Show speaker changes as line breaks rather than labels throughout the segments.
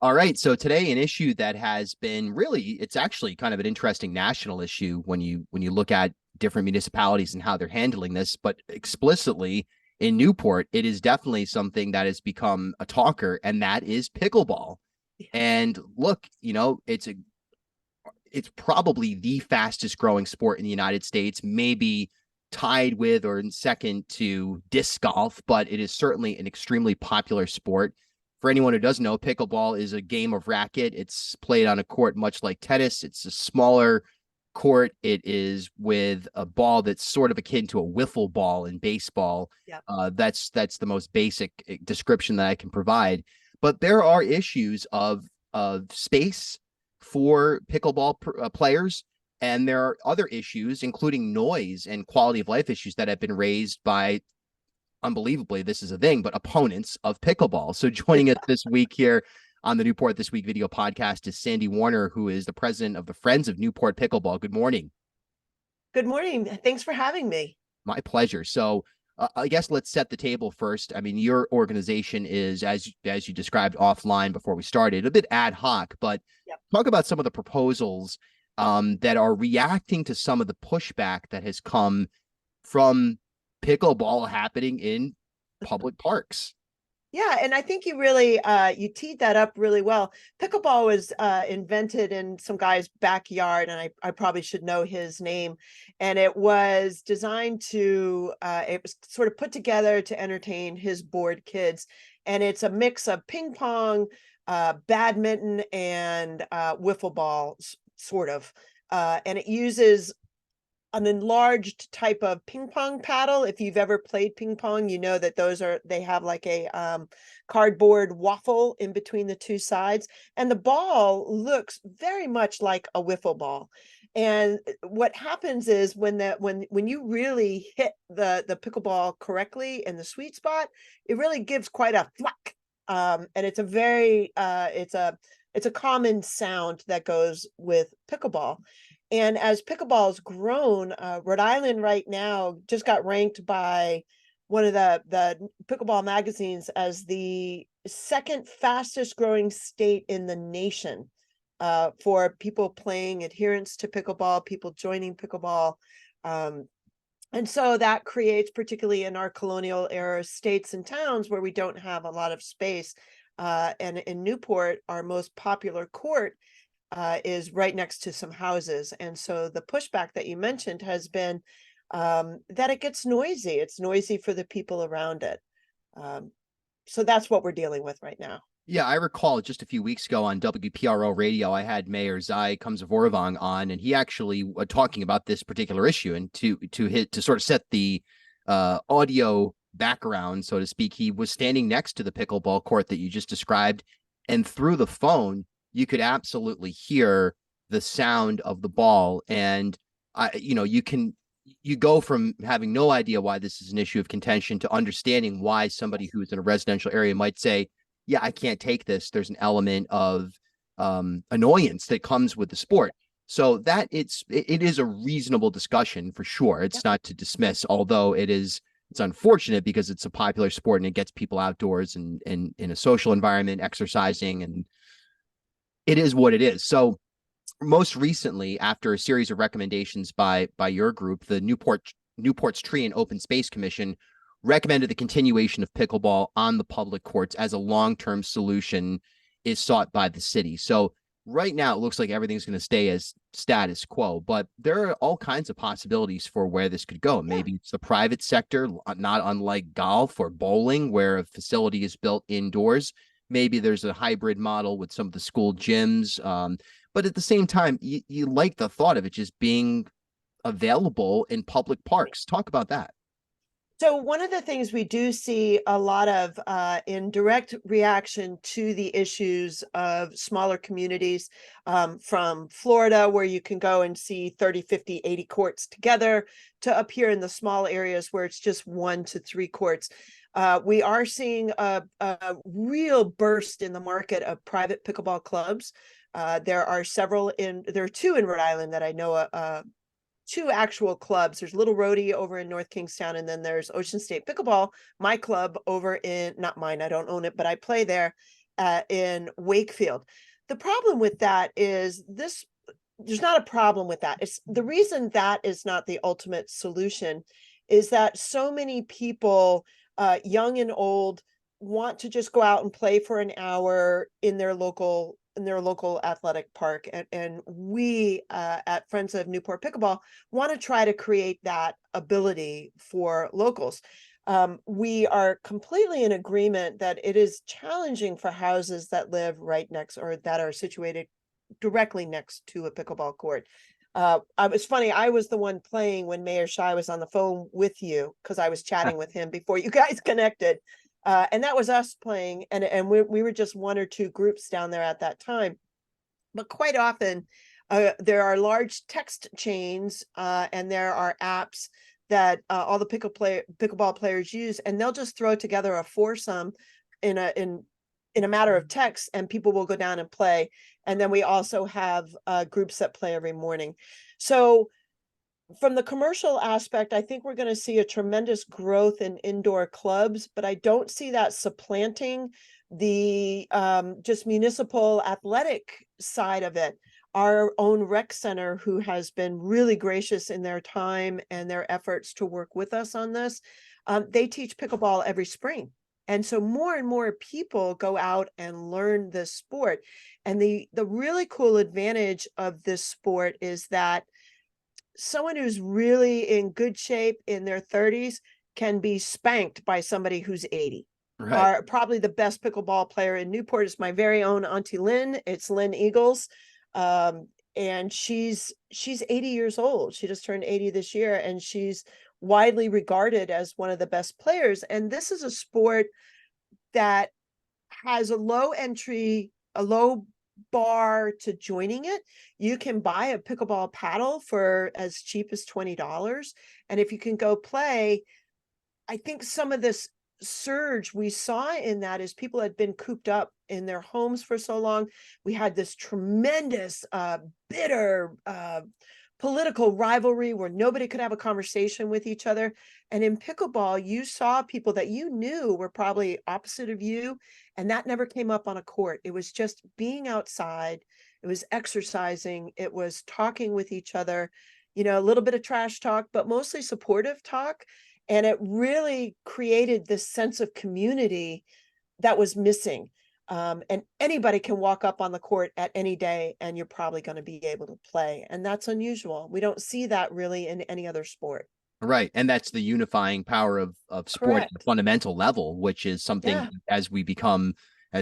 All right. So today, an issue that has been really, it's actually kind of an interesting national issue when you look at different municipalities and how they're handling this, but explicitly in Newport, it is definitely something that has become a talker, and that is pickleball. And look, it's probably the fastest growing sport in the United States, maybe tied with or in second to disc golf, but it is certainly an extremely popular sport. For anyone who doesn't know, pickleball is a game of racket. It's played on a court much like tennis. It's a smaller court. It is with a ball that's sort of akin to a wiffle ball in baseball.
Yep.
That's the most basic description that I can provide. But there are issues of space for pickleball players. And there are other issues, including noise and quality of life issues that have been raised by, unbelievably, this is a thing, but opponents of pickleball. So joining us this week here on the Newport This Week video podcast is Sandi Warner, who is the president of the Friends of Newport Pickleball. Good morning.
Good morning. Thanks for having me.
My pleasure. So I guess let's set the table first. I mean, your organization is, as you described offline before we started, a bit ad hoc, but
Yep.
talk about some of the proposals that are reacting to some of the pushback that has come from pickleball happening in public parks.
Yeah, and I think you really you teed that up really well. Pickleball was invented in some guy's backyard, and I probably should know his name. And it was designed to it was sort of put together to entertain his bored kids. And it's a mix of ping pong, badminton, and wiffle ball, sort of. And it uses an enlarged type of ping pong paddle. If you've ever played ping pong, you know that they have like a cardboard waffle in between the two sides, and the ball looks very much like a wiffle ball. And what happens is when you really hit the pickleball correctly in the sweet spot, it really gives quite a thwack. And it's a very it's a common sound that goes with pickleball. And as pickleball's grown, Rhode Island right now just got ranked by one of the pickleball magazines as the second fastest growing state in the nation, for people playing, adherence to pickleball, people joining pickleball. And so that creates, particularly in our colonial era states and towns where we don't have a lot of space. And in Newport, our most popular court is right next to some houses. And so the pushback that you mentioned has been that it gets noisy. It's noisy for the people around it. So that's what we're dealing with right now.
Yeah, I recall just a few weeks ago on WPRO radio, I had Mayor Zai Kamsavorivong on, and he actually talking about this particular issue. And to sort of set the audio background, so to speak, he was standing next to the pickleball court that you just described, and through the phone, you could absolutely hear the sound of the ball. And you go from having no idea why this is an issue of contention to understanding why somebody who's in a residential area might say, yeah, I can't take this. There's an element of annoyance that comes with the sport. So that it is a reasonable discussion for sure. It's not to dismiss, although it's unfortunate because it's a popular sport and it gets people outdoors and in a social environment, exercising, and it is what it is. So most recently, after a series of recommendations by your group, the Newport's Tree and Open Space Commission recommended the continuation of pickleball on the public courts as a long-term solution is sought by the city. So right now, it looks like everything's going to stay as status quo, but there are all kinds of possibilities for where this could go. Maybe it's the private sector, not unlike golf or bowling, where a facility is built indoors. Maybe there's a hybrid model with some of the school gyms. But at the same time, you like the thought of it just being available in public parks. Talk about that.
So one of the things we do see a lot of in direct reaction to the issues of smaller communities, from Florida, where you can go and see 30, 50, 80 courts together, to up here in the small areas where it's just 1 to 3 courts. We are seeing a real burst in the market of private pickleball clubs. There are 2 in Rhode Island that I know 2 actual clubs. There's Little Rhodey over in North Kingstown, and then there's Ocean State Pickleball, my club over in, not mine, I don't own it, but I play there. in Wakefield. The problem with that is this, there's not a problem with that. It's the reason that is not the ultimate solution is that so many people, young and old, want to just go out and play for an hour in their local athletic park. And we at Friends of Newport Pickleball want to try to create that ability for locals. We are completely in agreement that it is challenging for houses that live right next or that are situated directly next to a pickleball court. I was funny. I was the one playing when Mayor Shai was on the phone with you because I was chatting with him before you guys connected. And that was us playing. And we were just one or two groups down there at that time. But quite often, there are large text chains and there are apps that all the pickleball players use, and they'll just throw together a foursome in a matter of text, and people will go down and play. And then we also have groups that play every morning. So from the commercial aspect, I think we're going to see a tremendous growth in indoor clubs, but I don't see that supplanting the just municipal athletic side of it. Our own rec center, who has been really gracious in their time and their efforts to work with us on this, they teach pickleball every spring. And so more and more people go out and learn this sport. And the really cool advantage of this sport is that someone who's really in good shape in their 30s can be spanked by somebody who's 80.
Right.
Probably the best pickleball player in Newport is my very own Auntie Lynn. It's Lynn Eagles. And she's 80 years old. She just turned 80 this year, and she's widely regarded as one of the best players. And this is a sport that has a low bar to joining it. You can buy a pickleball paddle for as cheap as $20. And if you can go play, I think some of this surge we saw in that is people had been cooped up in their homes for so long. We had this tremendous bitter political rivalry where nobody could have a conversation with each other. And in pickleball, you saw people that you knew were probably opposite of you, and that never came up on a court. It was just being outside, it was exercising, it was talking with each other, a little bit of trash talk, but mostly supportive talk. And it really created this sense of community that was missing. And anybody can walk up on the court at any day and you're probably going to be able to play. And that's unusual. We don't see that really in any other sport.
Right. And that's the unifying power of sport at the
Correct.
fundamental level, which is something
Yeah.
as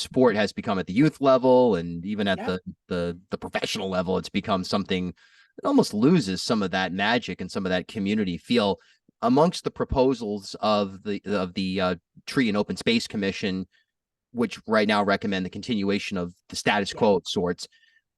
sport has become at the youth level and even at
Yeah.
the professional level, it's become something that almost loses some of that magic and some of that community feel. Amongst the proposals of the Tree and Open Space Commission, which right now recommend the continuation of the status
Yeah.
quo of sorts,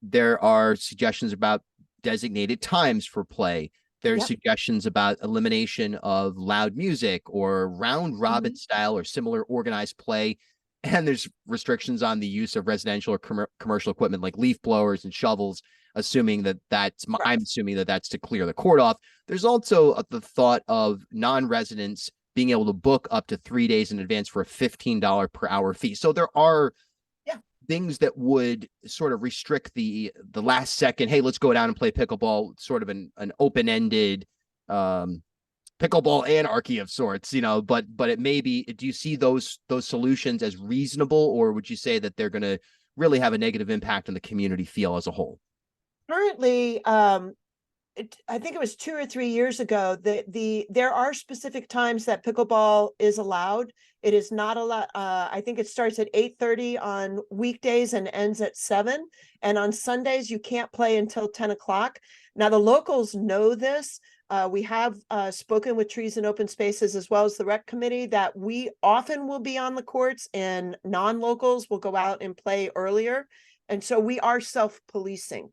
there are suggestions about designated times for play. There's
Yep.
suggestions about elimination of loud music or round robin style or similar organized play. And there's restrictions on the use of residential or commercial equipment like leaf blowers and shovels, I'm assuming that that's to clear the court off. There's also the thought of non-residents being able to book up to 3 days in advance for a $15 per hour fee. So there are things that would sort of restrict the last second, hey, let's go down and play pickleball, sort of an open-ended pickleball anarchy of sorts, but it may be, do you see those solutions as reasonable, or would you say that they're going to really have a negative impact on the community feel as a whole?
Currently, I think it was 2 or 3 years ago that there are specific times that pickleball is allowed. It is not allowed. I think it starts at 8:30 on weekdays and ends at 7. And on Sundays, you can't play until 10 o'clock. Now, the locals know this. We have spoken with Trees and Open Spaces as well as the rec committee that we often will be on the courts and non-locals will go out and play earlier. And so we are self-policing.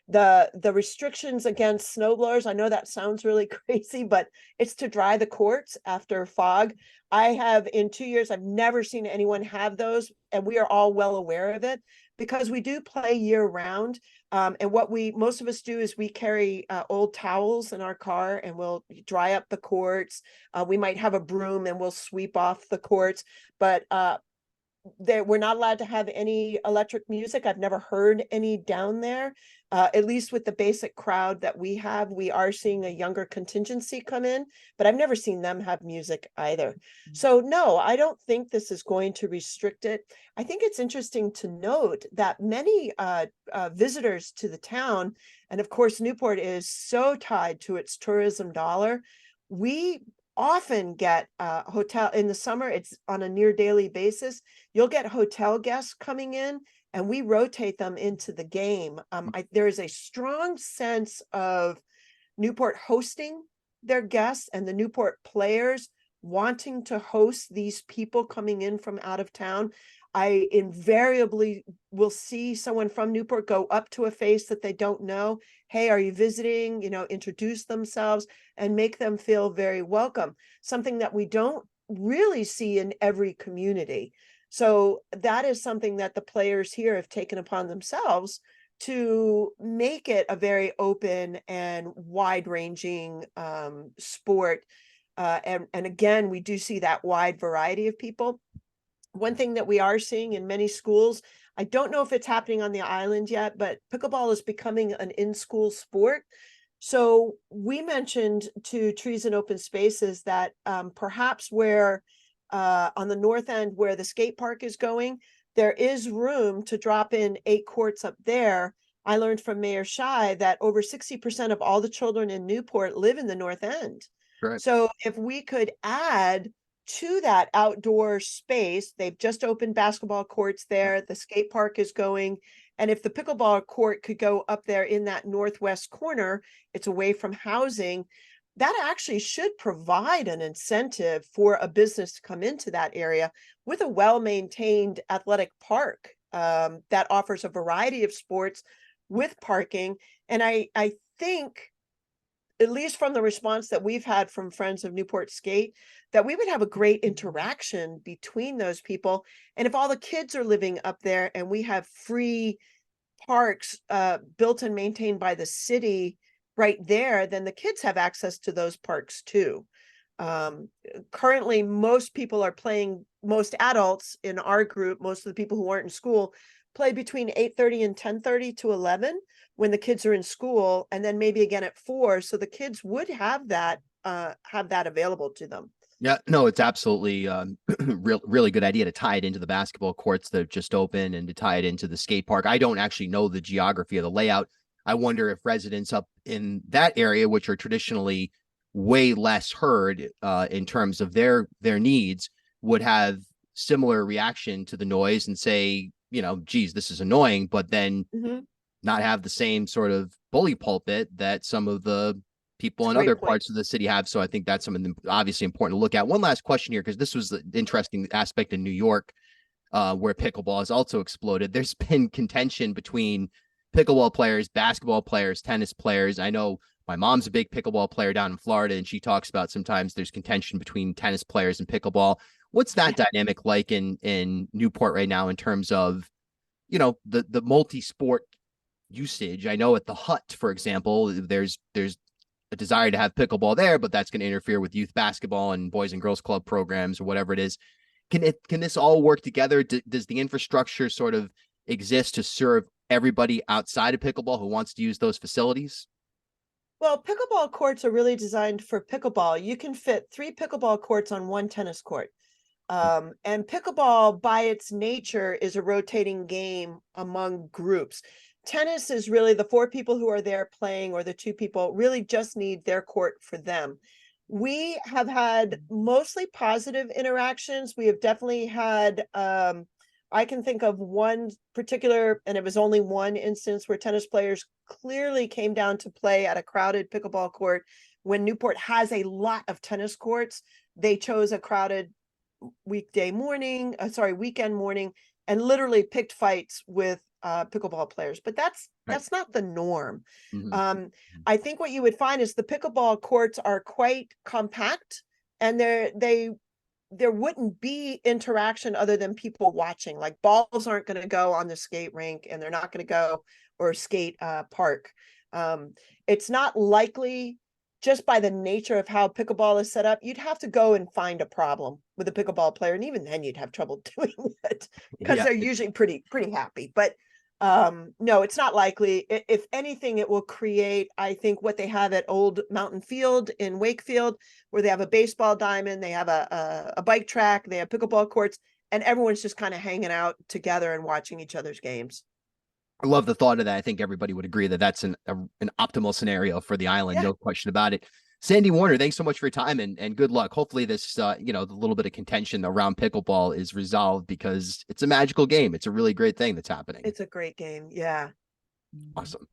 The restrictions against snowblowers, I know that sounds really crazy, but it's to dry the courts after fog. I have in 2 years, I've never seen anyone have those, and we are all well aware of it because we do play year round. And what most of us do is we carry old towels in our car and we'll dry up the courts. We might have a broom and we'll sweep off the courts, but we're not allowed to have any electric music. I've never heard any down there. At least with the basic crowd that we have, we are seeing a younger contingency come in, but I've never seen them have music either. So no, I don't think this is going to restrict it. I think it's interesting to note that many visitors to the town, and of course, Newport is so tied to its tourism dollar. We often get hotel in the summer. It's on a near daily basis. You'll get hotel guests coming in, and we rotate them into the game. There is a strong sense of Newport hosting their guests and the Newport players wanting to host these people coming in from out of town. I invariably will see someone from Newport go up to a face that they don't know. Hey, are you visiting? Introduce themselves and make them feel very welcome. Something that we don't really see in every community. So that is something that the players here have taken upon themselves to make it a very open and wide-ranging sport. And again, we do see that wide variety of people. One thing that we are seeing in many schools, I don't know if it's happening on the island yet, but pickleball is becoming an in-school sport. So we mentioned to Trees and Open Spaces that perhaps where on the north end where the skate park is going, there is room to drop in 8 courts up there. I learned from Mayor Shai that over 60% of all the children in Newport live in the north end.
Right.
So if we could add to that outdoor space, they've just opened basketball courts there, the skate park is going, and if the pickleball court could go up there in that northwest corner, it's away from housing, that actually should provide an incentive for a business to come into that area with a well-maintained athletic park that offers a variety of sports with parking. And I think, at least from the response that we've had from friends of Newport Skate, that we would have a great interaction between those people. And if all the kids are living up there and we have free parks built and maintained by the city right there, then the kids have access to those parks too. Currently, most adults in our group, most of the people who aren't in school, play between 8:30 and 10:30 to 11 when the kids are in school, and then maybe again at 4. So the kids would have that available to them.
Yeah, no, it's absolutely really good idea to tie it into the basketball courts that just open and to tie it into the skate park. I don't actually know the geography of the layout. I wonder if residents up in that area, which are traditionally way less heard in terms of their needs, would have similar reaction to the noise and say, geez, this is annoying, but then not have the same sort of bully pulpit that some of the people in other parts of the city have. So I think that's something obviously important to look at. One last question here, because this was the interesting aspect in New York, where pickleball has also exploded. There's been contention between pickleball players, basketball players, tennis players. I know my mom's a big pickleball player down in Florida, and she talks about sometimes there's contention between tennis players and pickleball. What's that dynamic like in Newport right now in terms of, the multi-sport usage? I know at the Hut, for example, there's a desire to have pickleball there, but that's going to interfere with youth basketball and boys and girls club programs or whatever it is. Can this all work together? Does the infrastructure sort of exist to serve everybody outside of pickleball who wants to use those facilities?
Well, pickleball courts are really designed for pickleball. You can fit 3 pickleball courts on 1 tennis court. And pickleball, by its nature, is a rotating game among groups. Tennis is really the 4 people who are there playing, or the 2 people really just need their court for them. We have had mostly positive interactions. We have definitely had, I can think of one particular, and it was only one instance where tennis players clearly came down to play at a crowded pickleball court. When Newport has a lot of tennis courts, they chose a crowded weekend morning, and literally picked fights with pickleball players. But that's not the norm. I think what you would find is the pickleball courts are quite compact, and there wouldn't be interaction other than people watching. Like, balls aren't going to go on the skate rink, and they're not going to go or skate park. It's not likely just by the nature of how pickleball is set up, you'd have to go and find a problem with a pickleball player, and even then you'd have trouble doing it because
Yeah.
they're usually pretty happy. But no, it's not likely. If anything, it will create, I think, what they have at Old Mountain Field in Wakefield, where they have a baseball diamond, they have a bike track, they have pickleball courts, and everyone's just kind of hanging out together and watching each other's games.
I love the thought of that. I think everybody would agree that that's an optimal scenario for the island.
Yeah.
No question about it. Sandi Warner, thanks so much for your time and good luck. Hopefully this, you know, the little bit of contention around pickleball is resolved because it's a magical game. It's a really great thing that's happening.
It's a great game. Yeah.
Awesome.